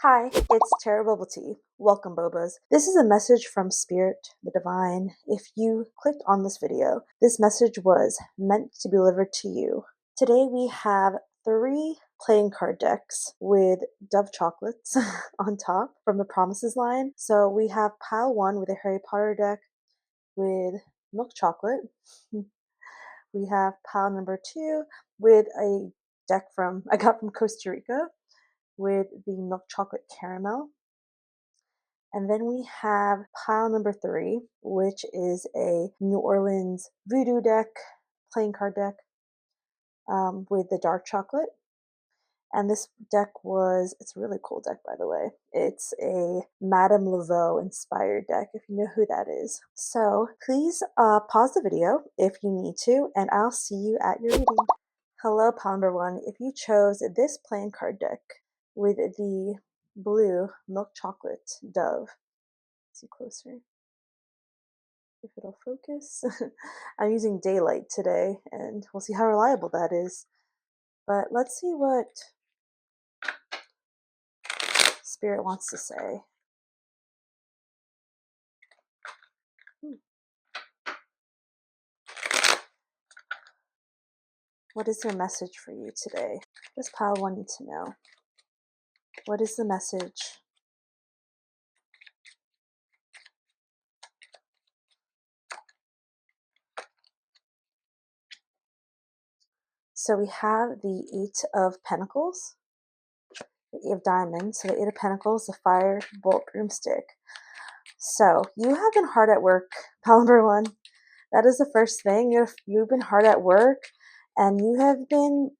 Hi, it's 𝘧𝚘𝚌𝚘𝚘𝚝. Welcome, Bobas. This is a message from Spirit, the Divine. If you clicked on this video, this message was meant to be delivered to you. Today we have 3 playing card decks with Dove chocolates on top from the Promises line. So we have pile 1 with a Harry Potter deck with milk chocolate. We have pile number 2 with a deck I got from Costa Rica with the milk chocolate caramel. And then we have pile number 3, which is a New Orleans voodoo deck, playing card deck, with the dark chocolate. And this deck it's a really cool deck, by the way. It's a Madame Laveau inspired deck, if you know who that is. So please pause the video if you need to, and I'll see you at your reading. Hello, pile number 1. If you chose this playing card deck with the blue milk chocolate dove, see closer if it'll focus. I'm using daylight today, and we'll see how reliable that is. But let's see what Spirit wants to say. What is their message for you today? What does pile 1 need to know? What is the message? So we have the 8 of Pentacles, the 8 of Diamonds, so the 8 of Pentacles, the Fire, Bolt, Broomstick. So you have been hard at work, pile number 1. That is the first thing. You've been hard at work, and you have been,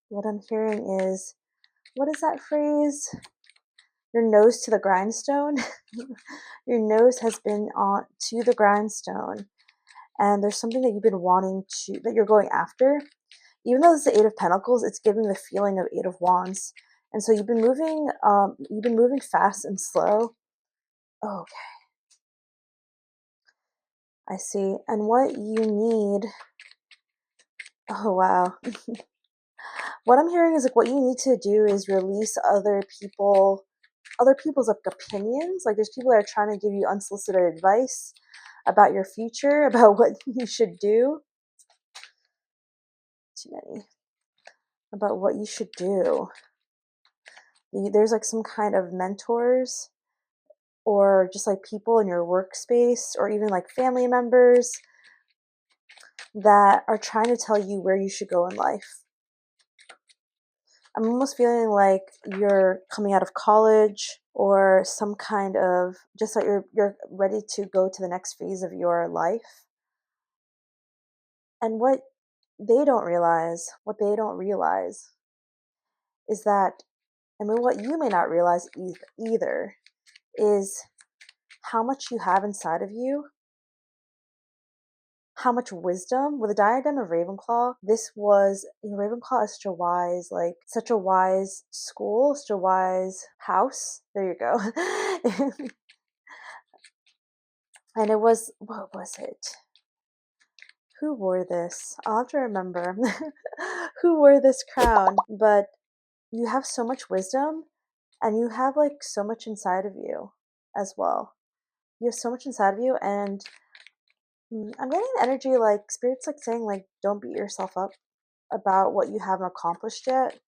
what I'm hearing is, what is that phrase? Your nose to the grindstone. Your nose has been on to the grindstone, and there's something that you've been wanting to, that you're going after. Even though it's the 8 of Pentacles, it's giving the feeling of 8 of Wands. And so you've been moving fast and slow. Oh, okay. I see. And what you need, oh wow. What I'm hearing is like what you need to do is release other people's like opinions. Like there's people that are trying to give you unsolicited advice about your future, about what you should do. Too many. About what you should do. There's like some kind of mentors or just like people in your workspace or even like family members that are trying to tell you where you should go in life. I'm almost feeling like you're coming out of college or some kind of, just like you're ready to go to the next phase of your life. And what they don't realize is that, I mean, what you may not realize either is how much you have inside of you, how much wisdom. With the diadem of Ravenclaw, Ravenclaw is such a wise school, such a wise house. There you go. And it was, what was it? Who wore this? I'll have to remember who wore this crown. But you have so much wisdom, and you have like so much inside of you as well. You have so much inside of you, and I'm getting energy like Spirit's like saying like don't beat yourself up about what you haven't accomplished yet.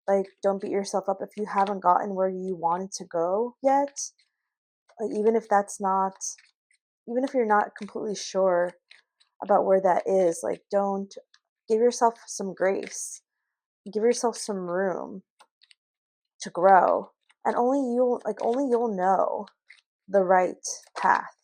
Like don't beat yourself up if you haven't gotten where you wanted to go yet. Like even if you're not completely sure about where that is, like don't, give yourself some grace. Give yourself some room to grow. And only you'll know the right path.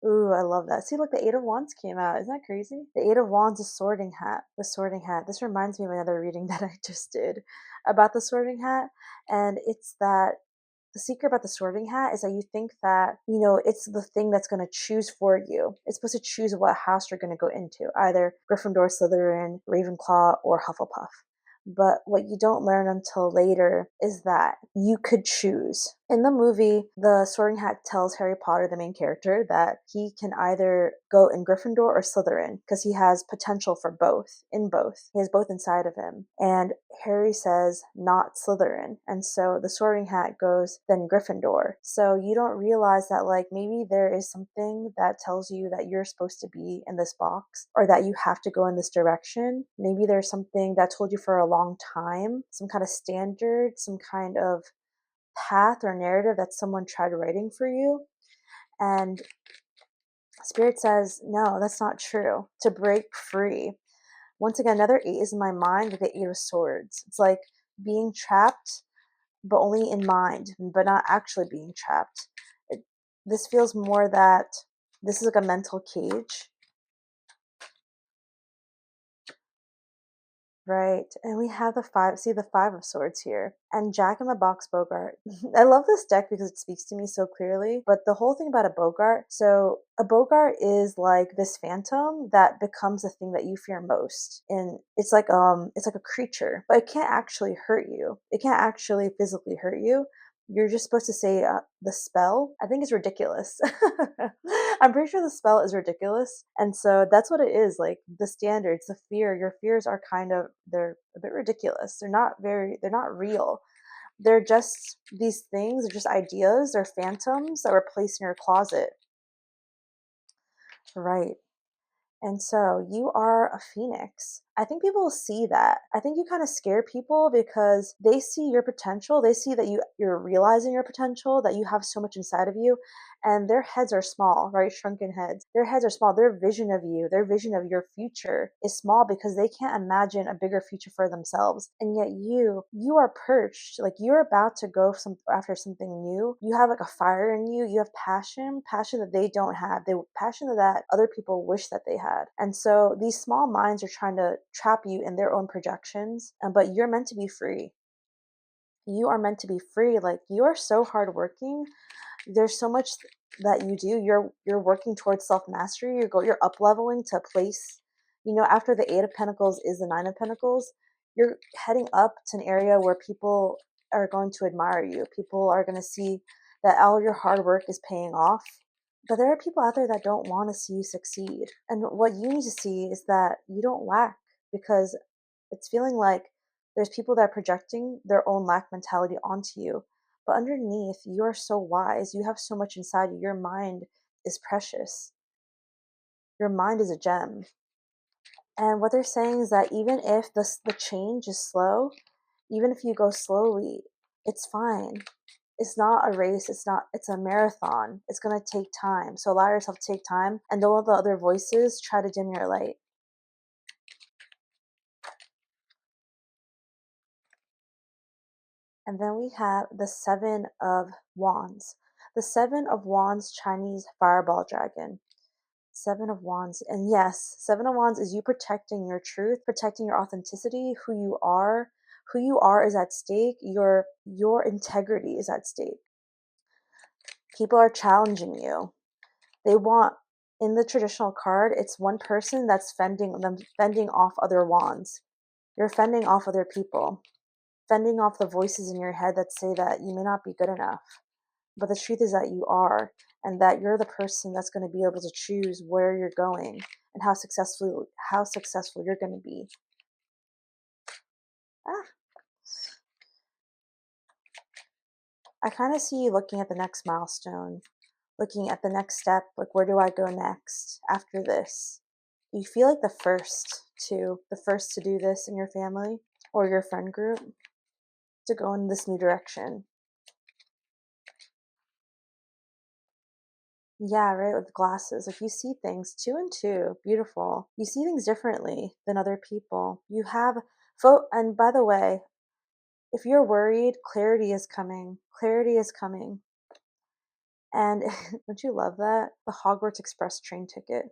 Ooh, I love that. See, look, the 8 of Wands came out. Isn't that crazy? The 8 of Wands is Sorting Hat. The Sorting Hat. This reminds me of another reading that I just did about the Sorting Hat. And it's that the secret about the Sorting Hat is that you think that, it's the thing that's going to choose for you. It's supposed to choose what house you're going to go into, either Gryffindor, Slytherin, Ravenclaw, or Hufflepuff. But what you don't learn until later is that you could choose. In the movie, the Sorting Hat tells Harry Potter, the main character, that he can either go in Gryffindor or Slytherin because he has potential for both, in both. He has both inside of him. And Harry says, not Slytherin. And so the Sorting Hat goes, then Gryffindor. So you don't realize that, like, maybe there is something that tells you that you're supposed to be in this box or that you have to go in this direction. Maybe there's something that told you for a long time, some kind of standard, some kind of path or narrative that someone tried writing for you. And Spirit says, no, that's not true. To break free. Once again, another 8 is in my mind with the 8 of Swords. It's like being trapped, but only in mind, but not actually being trapped. This feels more that this is like a mental cage. Right, and we have the 5, see the 5 of Swords here, and Jack in the Box Bogart. I love this deck because it speaks to me so clearly, but the whole thing about a Bogart, so a Bogart is like this phantom that becomes the thing that you fear most, and it's like a creature, but it can't actually hurt you. It can't actually physically hurt you. You're just supposed to say the spell. I think it's ridiculous. I'm pretty sure the spell is ridiculous. And so that's what it is. Like the standards, the fear, your fears are they're a bit ridiculous. They're not real. They're just these things, they're just ideas, they're phantoms that were placed in your closet. Right. And so you are a phoenix. I think people see that. I think you kind of scare people because they see your potential. They see that you're realizing your potential, that you have so much inside of you, and their heads are small, right? Shrunken heads. Their heads are small. Their vision of you, their vision of your future is small because they can't imagine a bigger future for themselves. And yet you are perched, like you're about to go after something new. You have like a fire in you. You have passion that they don't have. Passion that other people wish that they had. And so these small minds are trying to trap you in their own projections, but you're meant to be free. You are meant to be free. Like you are so hardworking. There's so much that you do. You're working towards self mastery. You're up leveling to a place. You know, after the 8 of Pentacles is the 9 of Pentacles, you're heading up to an area where people are going to admire you. People are going to see that all your hard work is paying off. But there are people out there that don't want to see you succeed. And what you need to see is that you don't lack, because it's feeling like there's people that are projecting their own lack mentality onto you. But underneath, you are so wise. You have so much inside you. Your mind is precious. Your mind is a gem. And what they're saying is that even if the change is slow, even if you go slowly, it's fine. It's not a race. It's a marathon. It's going to take time. So allow yourself to take time and don't let the other voices try to dim your light. And then we have the 7 of Wands. The 7 of Wands, Chinese fireball dragon. 7 of Wands. And yes, 7 of Wands is you protecting your truth, protecting your authenticity, who you are. Who you are is at stake. Your integrity is at stake. People are challenging you. They want, in the traditional card, it's one person that's fending off other wands. You're fending off other people, fending off the voices in your head that say that you may not be good enough. But the truth is that you are, and that you're the person that's going to be able to choose where you're going and how successful you're going to be. I kind of see you looking at the next milestone, looking at the next step, like where do I go next after this? You feel like the first to do this in your family or your friend group, to go in this new direction. Yeah, right, with glasses. Like you see things 2 and 2, beautiful. You see things differently than other people. You have and by the way, if you're worried, clarity is coming. Clarity is coming. And don't you love that? The Hogwarts Express train ticket.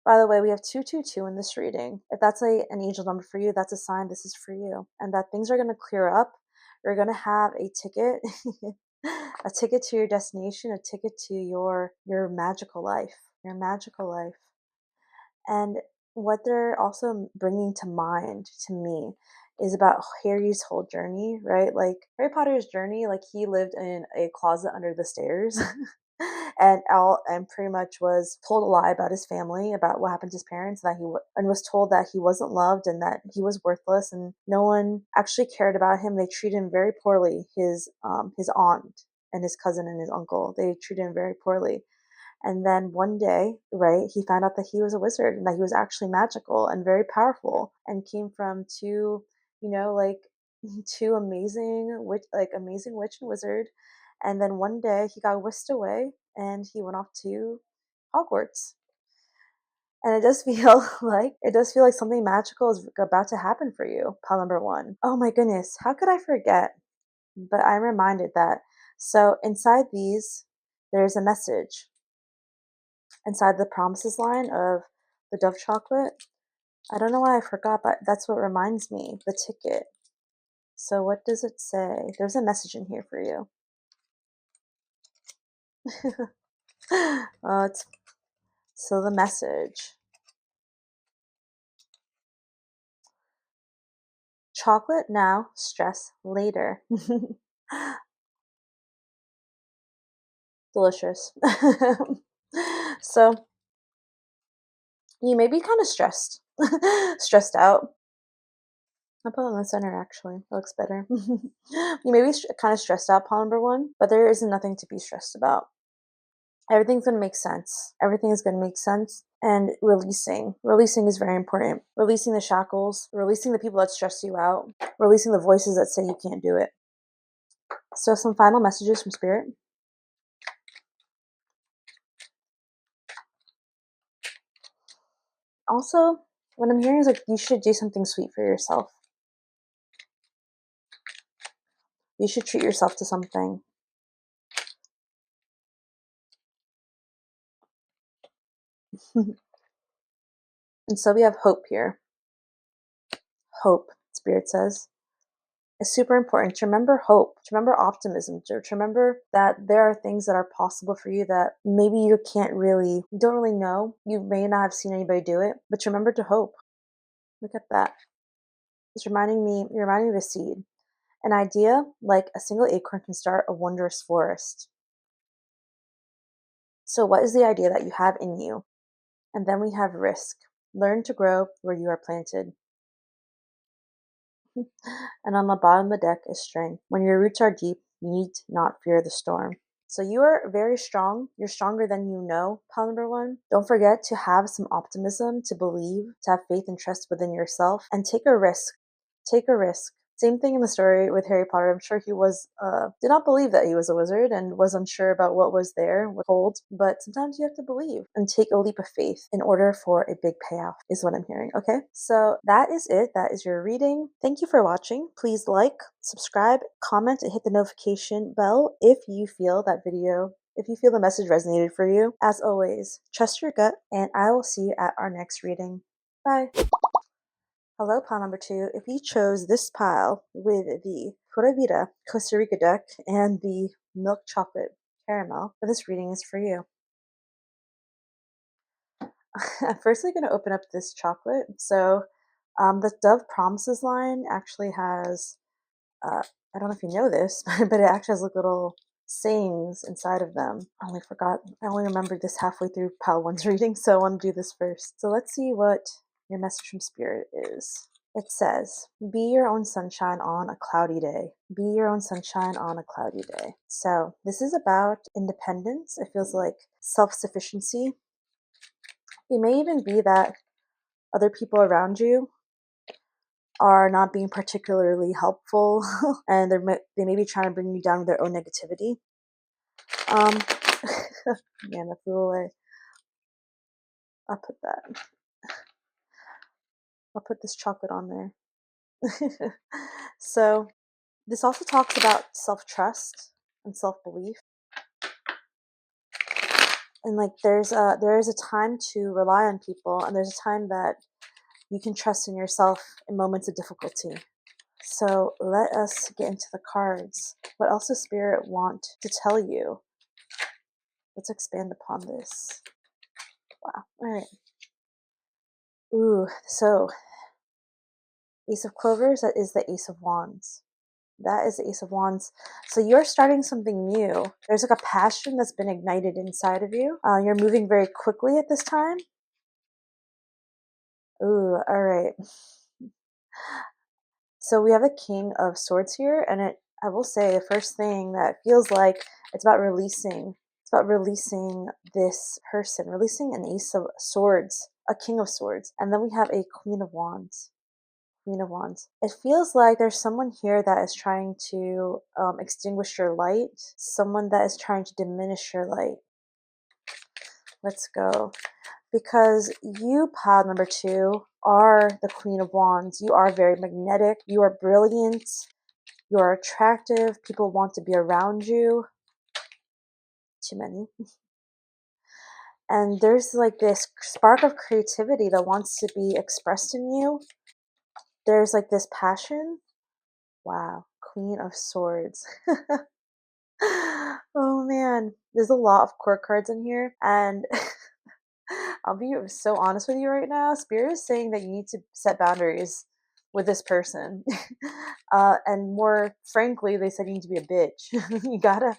By the way, we have 222 in this reading. If that's an angel number for you, that's a sign this is for you. And that things are going to clear up. You're going to have a ticket, a ticket to your destination, a ticket to your magical life, your magical life. And what they're also bringing to mind to me is about Harry's whole journey, right? Like Harry Potter's journey, like he lived in a closet under the stairs. And pretty much was told a lie about his family, about what happened to his parents, and was told that he wasn't loved and that he was worthless, and no one actually cared about him. They treated him very poorly. His aunt and his cousin and his uncle, they treated him very poorly. And then one day, right, he found out that he was a wizard and that he was actually magical and very powerful and came from two, like two amazing witch and wizard. And then one day he got whisked away and he went off to Hogwarts. And it does feel like something magical is about to happen for you, pile number one. Oh my goodness, how could I forget? But I'm reminded that. So inside these, there's a message. Inside the promises line of the Dove chocolate. I don't know why I forgot, but that's what reminds me, the ticket. So what does it say? There's a message in here for you. So the message. Chocolate now, stress later. Delicious. So you may be kind of stressed. Stressed out. I'll put it in the center actually. It looks better. You may be kind of stressed out, pawn number one, but there isn't nothing to be stressed about. Everything's going to make sense. Everything is going to make sense. And releasing is very important. Releasing the shackles, releasing the people that stress you out, releasing the voices that say you can't do it. So some final messages from Spirit. Also, what I'm hearing is like you should do something sweet for yourself. You should treat yourself to something. And so we have hope here. Hope, Spirit says. It's super important to remember hope, to remember optimism, to remember that there are things that are possible for you that maybe you don't really know. You may not have seen anybody do it, but remember to hope. Look at that. You're reminding me of a seed. An idea like a single acorn can start a wondrous forest. So what is the idea that you have in you? And then we have risk. Learn to grow where you are planted. And on the bottom of the deck is strength. When your roots are deep, you need not fear the storm. So you are very strong. You're stronger than you know, pile number one. Don't forget to have some optimism, to believe, to have faith and trust within yourself, and take a risk. Take a risk. Same thing in the story with Harry Potter. I'm sure he did not believe that he was a wizard and was unsure about what was there, what holds. But sometimes you have to believe and take a leap of faith in order for a big payoff, is what I'm hearing. Okay, so that is it. That is your reading. Thank you for watching. Please like, subscribe, comment, and hit the notification bell if you feel the message resonated for you. As always, trust your gut, and I will see you at our next reading. Bye. Hello, pile number two. If you chose this pile with the Pura Vida Costa Rica deck and the milk chocolate caramel, this reading is for you. I'm firstly going to open up this chocolate. So the Dove Promises line actually has, I don't know if you know this, but it actually has like little sayings inside of them. I only remembered this halfway through pile one's reading, so I want to do this first. So let's see what your message from Spirit is. It says, be your own sunshine on a cloudy day. Be your own sunshine on a cloudy day. So this is about independence. It feels like self-sufficiency. It may even be that other people around you are not being particularly helpful and they may be trying to bring you down with their own negativity. Man, that flew away. I'll put this chocolate on there. So this also talks about self-trust and self-belief. And like there is a time to rely on people, and there's a time that you can trust in yourself in moments of difficulty. So let us get into the cards. What else does Spirit want to tell you? Let's expand upon this. Wow. All right. Ooh, so Ace of Clovers, that is the Ace of Wands. That is the Ace of Wands. So you're starting something new. There's like a passion that's been ignited inside of you. You're moving very quickly at this time. Ooh, all right. So we have a King of Swords here, and I will say the first thing that feels like it's about releasing. It's about releasing this person, releasing an Ace of Swords, a King of Swords, and then we have a Queen of Wands. Queen of Wands. It feels like there's someone here that is trying to extinguish your light, someone that is trying to diminish your light. Let's go. Because you, pile number 2, are the Queen of Wands. You are very magnetic. You are brilliant. You are attractive. People want to be around you. Too many. And there's like this spark of creativity that wants to be expressed in you. There's like this passion. Wow. Queen of Swords. Oh man. There's a lot of court cards in here. And I'll be so honest with you right now. Spirit is saying that you need to set boundaries with this person. And more frankly, they said you need to be a bitch. you gotta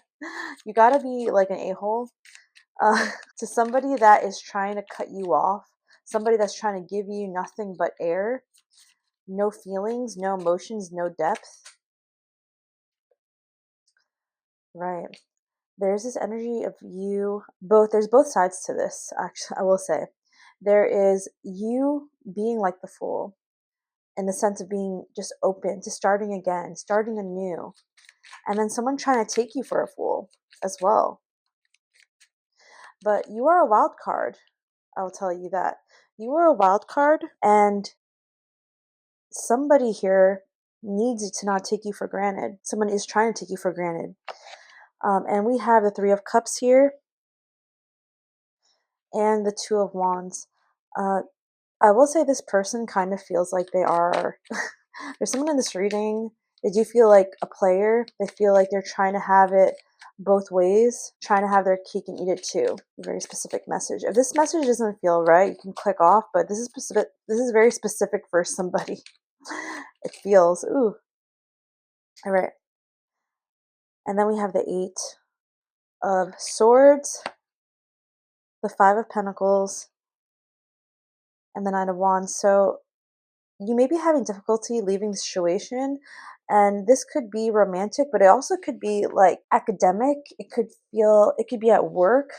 be like an a-hole to somebody that is trying to cut you off, somebody that's trying to give you nothing but air, no feelings, no emotions, no depth. Right. There's this energy of you both. There's both sides to this, actually, I will say. There is you being like the Fool, in the sense of being just open to starting again, starting anew. And then someone trying to take you for a fool as well. But you are a wild card. I'll tell you that. You are a wild card, and somebody here needs to not take you for granted. Someone is trying to take you for granted. And we have the 3 of Cups here and the 2 of Wands. I will say this person kind of feels like they are, there's someone in this reading, they do feel like a player. They feel like they're trying to have it both ways, trying to have their cake and eat it too. A very specific message. If this message doesn't feel right, you can click off, but this is specific. This is very specific for somebody. It feels, ooh. All right. And then we have the 8 of Swords, the 5 of Pentacles, and the 9 of Wands. So you may be having difficulty leaving the situation, and this could be romantic, but it also could be like academic. It could be at work,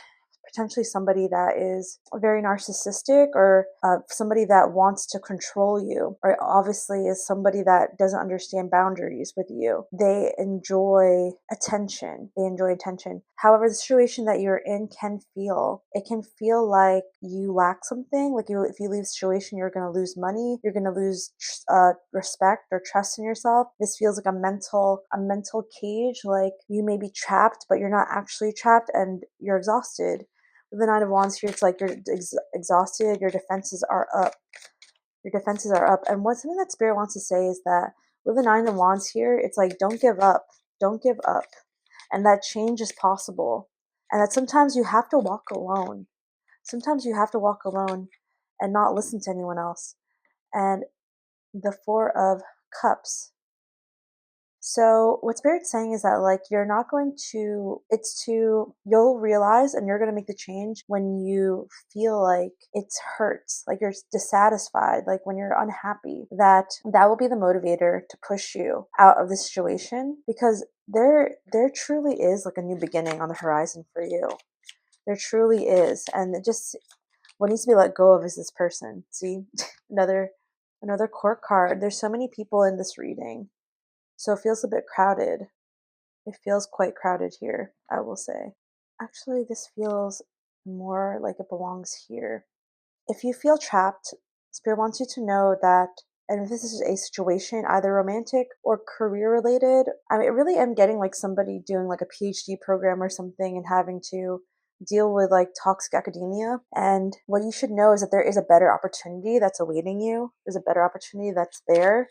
potentially somebody that is very narcissistic, or somebody that wants to control you, or obviously is somebody that doesn't understand boundaries with you. They enjoy attention. However, the situation that you're in can feel like you lack something. Like if you leave the situation, you're going to lose money. You're going to lose respect or trust in yourself. This feels like a mental cage. Like you may be trapped, but you're not actually trapped, and you're exhausted. With the 9 of Wands here, it's like you're exhausted. Your defenses are up. And what's something that Spirit wants to say is that with the 9 of Wands here, it's like, don't give up. And that change is possible. And that sometimes you have to walk alone. And not listen to anyone else. And the 4 of Cups. So what Spirit's saying is that like you'll realize and you're going to make the change when you feel like it hurts, like you're dissatisfied, like when you're unhappy, that will be the motivator to push you out of the situation, because there truly is like a new beginning on the horizon for you. There truly is. And it just, what needs to be let go of is this person. See, another court card. There's so many people in this reading. So it feels a bit crowded. It feels quite crowded here, I will say. Actually, this feels more like it belongs here. If you feel trapped, Spirit wants you to know that, and if this is a situation, either romantic or career related, I really am getting like somebody doing like a PhD program or something and having to deal with like toxic academia. And what you should know is that there is a better opportunity that's awaiting you. There's a better opportunity that's there.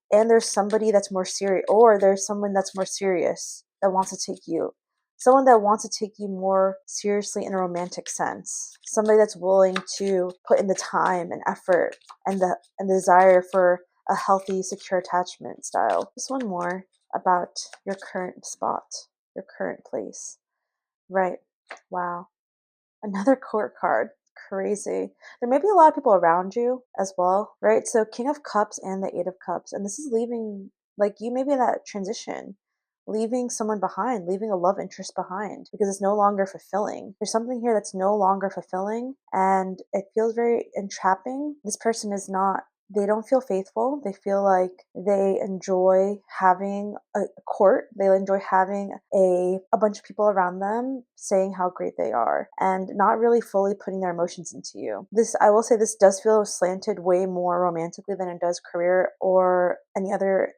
And there's somebody that's more serious, or there's someone that's more serious that wants to take you. Someone that wants to take you more seriously in a romantic sense. Somebody that's willing to put in the time and effort and the desire for a healthy, secure attachment style. Just one more about your current spot, your current place. Right. Wow. Another court card. Crazy. There may be a lot of people around you as well, right? So King of Cups and the Eight of Cups. And this is leaving, like, you may be in that transition, leaving someone behind, leaving a love interest behind because it's no longer fulfilling. There's something here that's no longer fulfilling and it feels very entrapping. This person is not, they don't feel faithful. They feel like they enjoy having a court. They enjoy having a bunch of people around them saying how great they are and not really fully putting their emotions into you. This, I will say, this does feel slanted way more romantically than it does career or any other,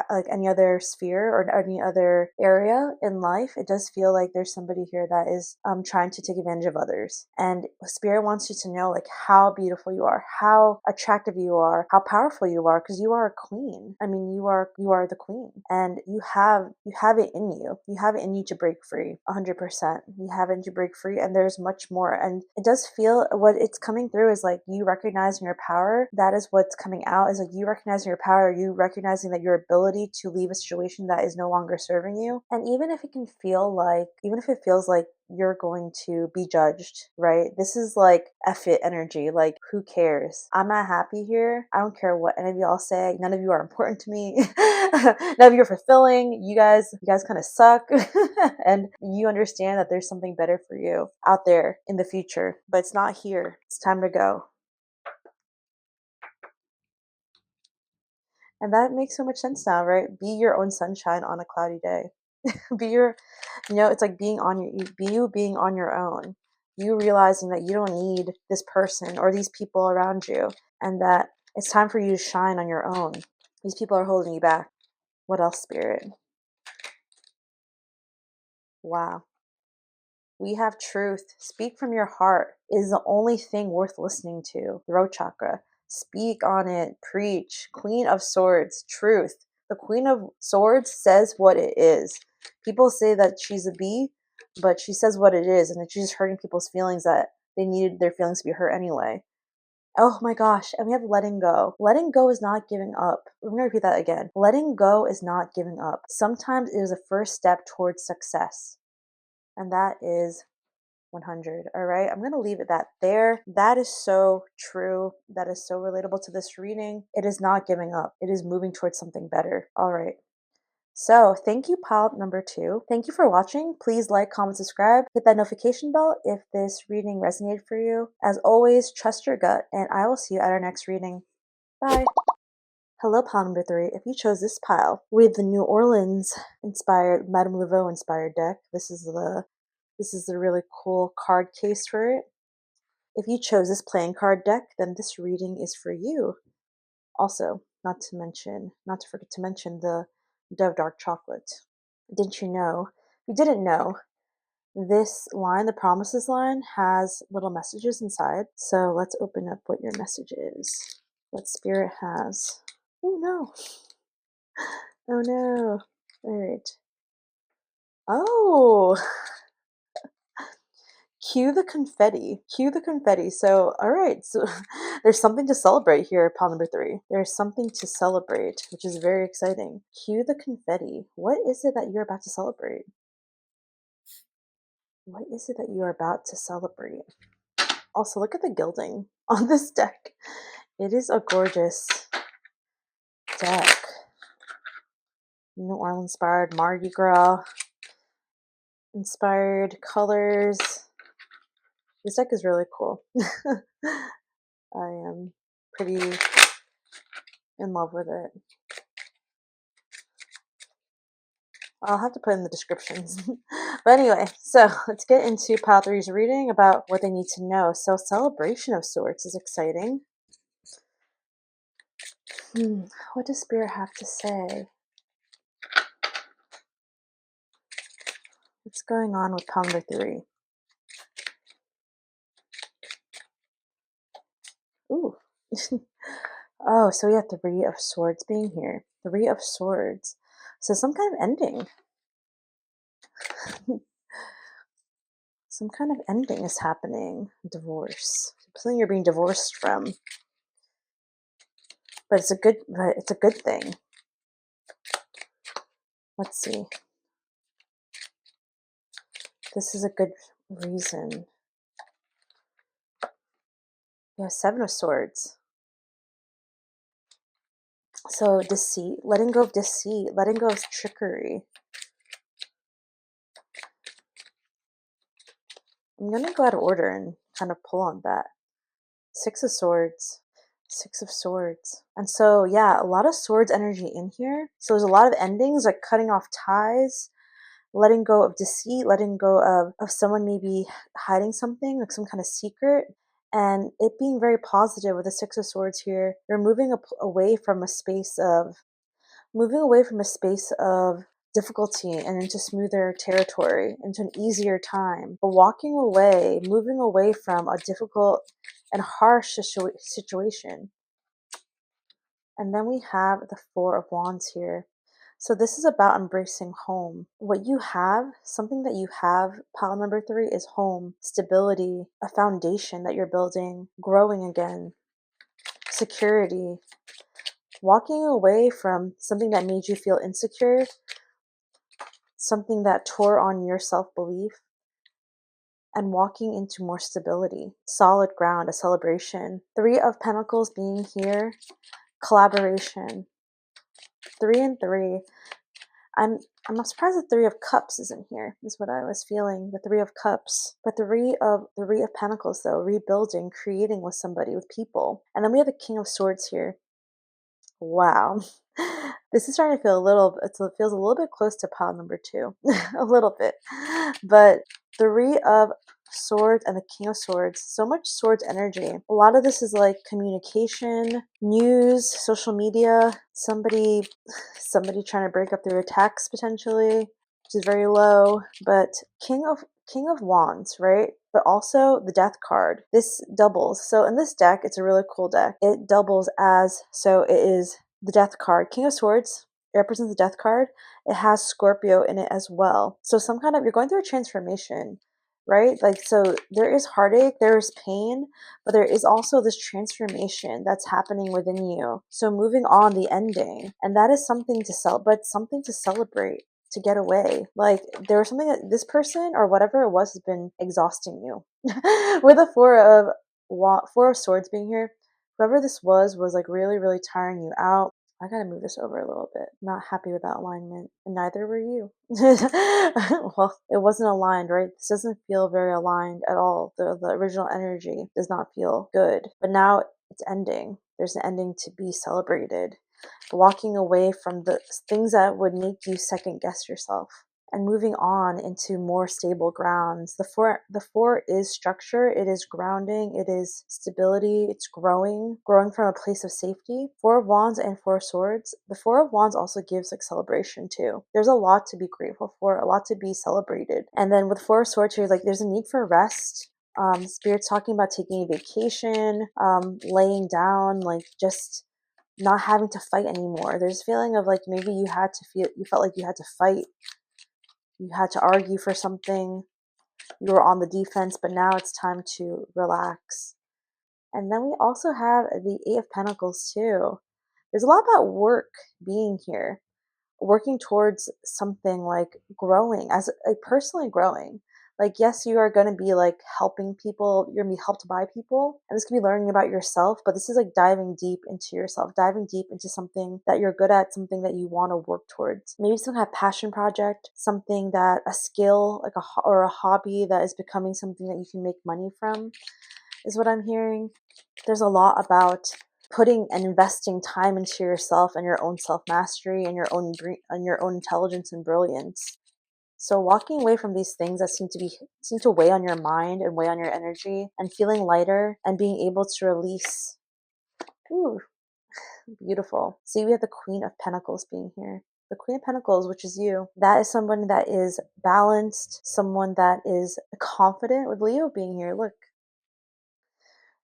like any other sphere or any other area in life. It does feel like there's somebody here that is trying to take advantage of others. And Spirit wants you to know like how beautiful you are, how attractive you are, how powerful you are, because you are a queen. I mean, you are the queen, and you have it in you. You have it in you to break free, 100%. You have it to break free, and there's much more. And it does feel what it's coming through is like you recognizing your power. That is what's coming out, is like you recognizing your power, you recognizing that your ability to leave a situation that is no longer serving you. And even if it feels like you're going to be judged, right? This is like F it energy. Like, who cares? I'm not happy here. I don't care what any of y'all say. None of you are important to me. None of you are fulfilling. You guys kind of suck. And you understand that there's something better for you out there in the future, but it's not here. It's time to go. And that makes so much sense now, right? Be your own sunshine on a cloudy day. Be your, it's like being on your own. You realizing that you don't need this person or these people around you, and that it's time for you to shine on your own. These people are holding you back. What else, Spirit? Wow. We have truth. Speak from your heart is the only thing worth listening to. Throat chakra. Speak on it. Preach. Queen of Swords. Truth. The Queen of Swords says what it is. People say that she's a bee, but she says what it is, and that she's just hurting people's feelings that they needed their feelings to be hurt anyway. Oh my gosh, and we have letting go. Letting go is not giving up. We're going to repeat that again. Letting go is not giving up. Sometimes it is a first step towards success. And that is 100. All right, I'm going to leave it that there. That is so true. That is so relatable to this reading. It is not giving up. It is moving towards something better. All right. So thank you, pile number 2. Thank you for watching. Please like, comment, subscribe. Hit that notification bell if this reading resonated for you. As always, trust your gut, and I will see you at our next reading. Bye. Hello, pile number 3. If you chose this pile with the New Orleans inspired, Madame Laveau inspired deck, this is the really cool card case for it. If you chose this playing card deck, then this reading is for you. Also, not to forget to mention the Dove Dark Chocolate. Didn't you know? If you didn't know, this line, the promises line, has little messages inside. So let's open up what your message is. What Spirit has. Oh no. Oh no. All right. Oh. Cue the confetti. Cue the confetti. So, all right. So there's something to celebrate here, pile number 3. There's something to celebrate, which is very exciting. Cue the confetti. What is it that you're about to celebrate? What is it that you are about to celebrate? Also, look at the gilding on this deck. It is a gorgeous deck. New Orleans inspired, Mardi Gras inspired colors. This deck is really cool. I am pretty in love with it. I'll have to put in the descriptions. But anyway, so let's get into pile 3's reading about what they need to know. So celebration of sorts is exciting. What does Spirit have to say? What's going on with pile number 3? Ooh. Oh, so we have 3 of Swords being here. 3 of Swords. So some kind of ending. Some kind of ending is happening. Divorce. Something you're being divorced from. But it's a good thing. Let's see. This is a good reason. Yeah, Seven of Swords. So deceit, letting go of deceit, letting go of trickery. I'm going to go out of order and kind of pull on that. Six of Swords. Six of Swords. And so, yeah, a lot of swords energy in here. So there's a lot of endings, like cutting off ties, letting go of deceit, letting go of someone maybe hiding something, like some kind of secret, and it being very positive with the Six of Swords here. You're moving away from a space of difficulty and into smoother territory, into an easier time. But walking away, moving away from a difficult and harsh situation. And then we have the Four of Wands here. So this is about embracing home. What you have, something that you have, pile number 3, is home, stability, a foundation that you're building, growing again, security, walking away from something that made you feel insecure, something that tore on your self-belief, and walking into more stability, solid ground, a celebration. Three of Pentacles being here, collaboration. 3 and 3. I'm not surprised the Three of Cups isn't here, is what I was feeling, the Three of Cups. But the Three of Pentacles, though, rebuilding, creating with somebody, with people. And then we have the King of Swords here. Wow. This is starting to feel it feels a little bit close to pile number 2. A little bit. But Three of Swords and the King of Swords, so much swords energy. A lot of this is like communication, news, social media, somebody trying to break up their attacks potentially, which is very low. But King of Wands, right? But also the Death card. This doubles. So in this deck, it's a really cool deck. It doubles as, so it is the Death card. King of Swords, it represents the Death card. It has Scorpio in it as well. So some kind of, you're going through a transformation, right? Like, so there is heartache, there is pain, but there is also this transformation that's happening within you. So moving on, the ending, and that is something to something to celebrate, to get away. Like, there was something that this person or whatever it was has been exhausting you. With the Four of Swords being here, whoever this was like really, really tiring you out. I gotta move this over a little bit. Not happy with that alignment, and neither were you. Well, it wasn't aligned, right? This doesn't feel very aligned at all. The original energy does not feel good, but now it's ending. There's an ending to be celebrated. Walking away from the things that would make you second guess yourself, and moving on into more stable grounds. The four is structure, it is grounding, it is stability, it's growing from a place of safety. Four of Wands and Four of Swords. The Four of Wands also gives like celebration too. There's a lot to be grateful for, a lot to be celebrated. And then with Four of Swords here, like there's a need for rest. Spirit's talking about taking a vacation, laying down, like just not having to fight anymore. There's a feeling of like maybe you felt like you had to fight. You had to argue for something. You were on the defense, but now it's time to relax. And then we also have the Eight of Pentacles too. There's a lot about work being here. Working towards something, like growing, as like personally growing. Like, yes, you are going to be like helping people, you're going to be helped by people, and this can be learning about yourself, but this is like diving deep into yourself, diving deep into something that you're good at, something that you want to work towards. Maybe some kind of passion project, something that, a skill, like or a hobby that is becoming something that you can make money from, is what I'm hearing. There's a lot about putting and investing time into yourself and your own self-mastery and your own intelligence and brilliance. So walking away from these things that seem to weigh on your mind and weigh on your energy, and feeling lighter and being able to release. Ooh, beautiful. See, we have the Queen of Pentacles being here. The Queen of Pentacles, which is you. That is someone that is balanced, someone that is confident, with Leo being here. Look,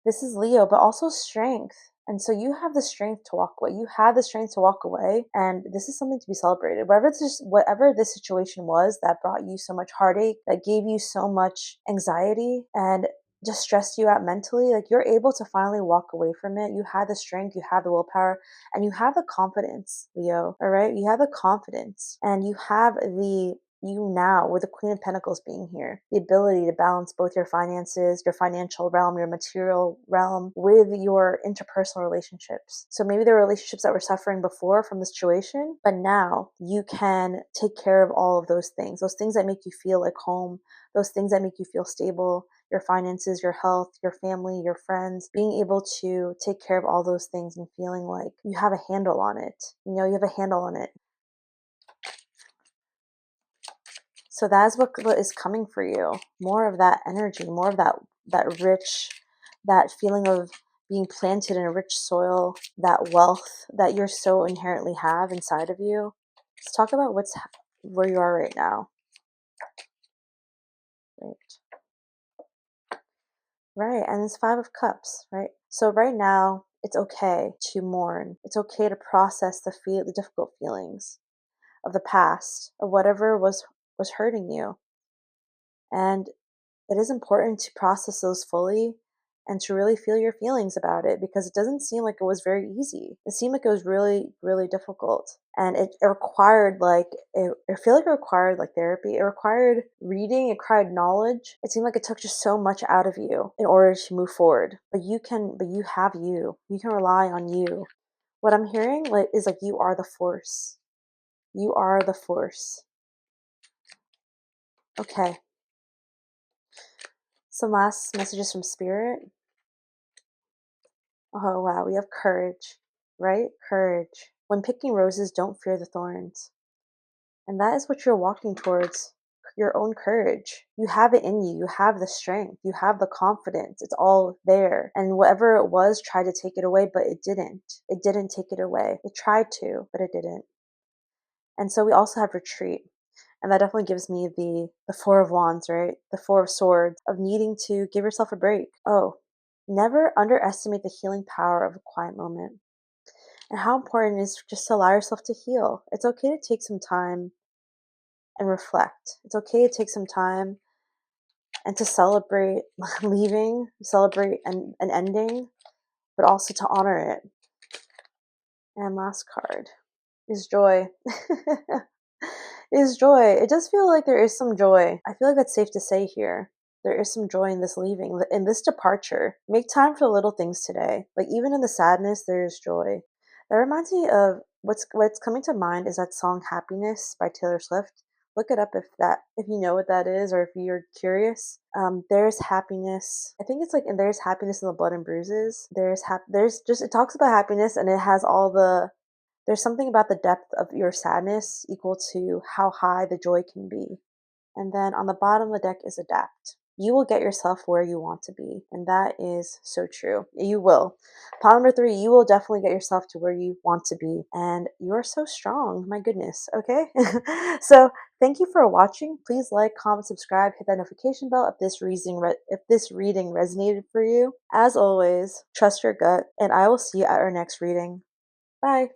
this is Leo, but also strength. And so you have the strength to walk away. You have the strength to walk away. And this is something to be celebrated. Whatever this situation was that brought you so much heartache, that gave you so much anxiety, and just stressed you out mentally, like you're able to finally walk away from it. You have the strength, you have the willpower, and you have the confidence, Leo. All right, you have the confidence, and you have the you now, with the Queen of Pentacles being here, the ability to balance both your finances, your financial realm, your material realm, with your interpersonal relationships. So maybe there were relationships that were suffering before from the situation, but now you can take care of all of those things that make you feel like home, those things that make you feel stable, your finances, your health, your family, your friends, being able to take care of all those things and feeling like you have a handle on it. You know, you have a handle on it. So that's what is coming for you. More of that energy, more of that rich, that feeling of being planted in a rich soil, that wealth that you're so inherently have inside of you. Let's talk about where you are right now. Right, and it's Five of Cups, right? So right now, it's okay to mourn. It's okay to process the difficult feelings of the past, of whatever was hurting you. And it is important to process those fully and to really feel your feelings about it, because it doesn't seem like it was very easy. It seemed like it was really, really difficult. And it required I feel like it required like therapy. It required reading, it required knowledge. It seemed like it took just so much out of you in order to move forward. But you have you. You can rely on you. What I'm hearing is like you are the force. You are the force. Okay. Some last messages from Spirit. Oh, wow. We have courage, right? Courage. When picking roses, don't fear the thorns. And that is what you're walking towards, your own courage. You have it in you. You have the strength. You have the confidence. It's all there. And whatever it was tried to take it away, but it didn't. It didn't take it away. It tried to, but it didn't. And so we also have retreat. And that definitely gives me the Four of Wands, right? The Four of Swords, of needing to give yourself a break. Oh, never underestimate the healing power of a quiet moment, and how important it is just to allow yourself to heal. It's okay to take some time and reflect. It's okay to take some time and to celebrate leaving, celebrate an ending, but also to honor it. And last card is joy. Is joy. It does feel like there is some joy. I feel like that's safe to say here. There is some joy in this leaving, in this departure. Make time for the little things today. Like even in the sadness, there is joy. That reminds me of what's coming to mind is that song "Happiness" by Taylor Swift. Look it up if you know what that is, or if you're curious. There's happiness. I think it's like, and there's happiness in the blood and bruises. There's just, it talks about happiness, and it has all the, there's something about the depth of your sadness equal to how high the joy can be. And then on the bottom of the deck is adapt. You will get yourself where you want to be. And that is so true. You will. Pile number 3, you will definitely get yourself to where you want to be. And you're so strong. My goodness. Okay. So thank you for watching. Please like, comment, subscribe, hit that notification bell if this reading resonated for you. As always, trust your gut, and I will see you at our next reading. Bye.